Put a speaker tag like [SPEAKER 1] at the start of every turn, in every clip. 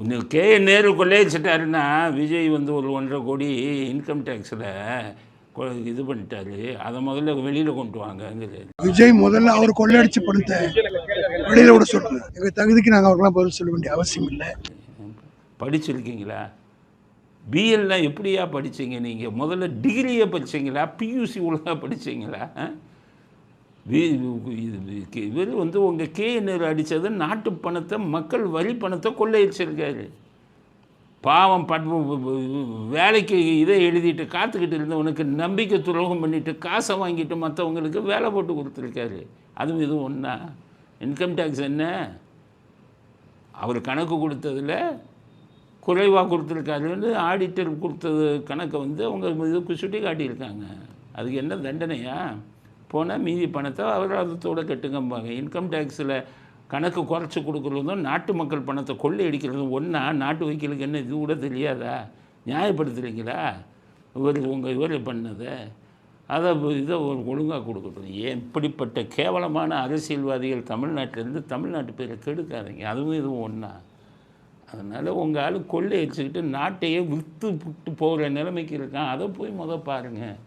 [SPEAKER 1] இன்னும் நேரு கொள்ளையடிச்சிட்டாருன்னா விஜய் வந்து ஒரு 1.5 கோடி இன்கம் டேக்ஸில் இது பண்ணிட்டாரு. அதை முதல்ல வெளியில் கொண்டு வாங்கங்கிறது.
[SPEAKER 2] விஜய் முதல்ல அவர் கொள்ளையடிச்ச பணத்தை வெளியில் விட சொல்லுங்க. எங்கள் தகுதிக்கு நாங்கள் அவருக்கெல்லாம் பதில் சொல்ல வேண்டிய அவசியம் இல்லை.
[SPEAKER 1] படிச்சிருக்கீங்களா? பிஎல்லாம் எப்படியா படித்தீங்க நீங்கள்? முதல்ல டிகிரியை படித்தீங்களா? பியூசி ஒழுங்காக படித்தீங்களா? இவர் வந்து உங்கள் நேரு அடித்தது நாட்டு பணத்தை, மக்கள் வரி பணத்தை கொள்ளையடிச்சிருக்காரு. பாவம் வேலைக்கு இதை எழுதிட்டு காத்துக்கிட்டு இருந்தவனுக்கு நம்பிக்கை துரோகம் பண்ணிவிட்டு காசை வாங்கிட்டு மற்றவங்களுக்கு வேலை போட்டு கொடுத்துருக்காரு. அதுவும் இதுவும் ஒன்றா? இன்கம் டேக்ஸ் என்ன அவர் கணக்கு கொடுத்ததில் குறைவாக கொடுத்துருக்காருன்னு ஆடிட்டர் கொடுத்தது கணக்கை வந்து அவங்க இது சுட்டி காட்டியிருக்காங்க. அதுக்கு என்ன தண்டனையா? போனால் மீதி பணத்தை அபராதத்தோடு கட்டுங்கம்பாங்க. இன்கம் டேக்ஸில் கணக்கு குறைச்சி கொடுக்குறதும் நாட்டு மக்கள் பணத்தை கொள்ளை அடிக்கிறதும் ஒன்றா? நாட்டு வக்கீலுக்கு என்ன இது கூட தெரியாதா? நியாயப்படுத்துகிறீங்களா? இவர் பண்ணதை அதை இதை ஒழுங்காக கொடுக்கட்டும். ஏன் இப்படிப்பட்ட கேவலமான அரசியல்வாதிகள் தமிழ்நாட்டிலேருந்து தமிழ்நாட்டு பேரை கெடுக்காதீங்க. அதுவும் இதுவும் ஒன்றா? அதனால் உங்கள் ஆள் கொள்ளை அடிச்சுக்கிட்டு நாட்டையே விட்டு போகிற நிலைமைக்கு இருக்கான். அதை போய் பாருங்கள்.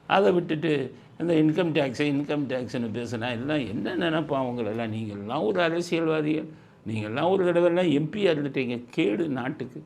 [SPEAKER 1] அதை விட்டுட்டு இந்த இன்கம் டேக்ஸ்னு பேசுனா எல்லாம் என்ன நினைப்பான் அவங்களெல்லாம்? நீங்கள்லாம் ஒரு அரசியல்வாதிகள், நீங்கள்லாம் ஒரு தடவைலாம் எம்பியாக இருந்துட்டீங்க. கேடு நாட்டுக்கு.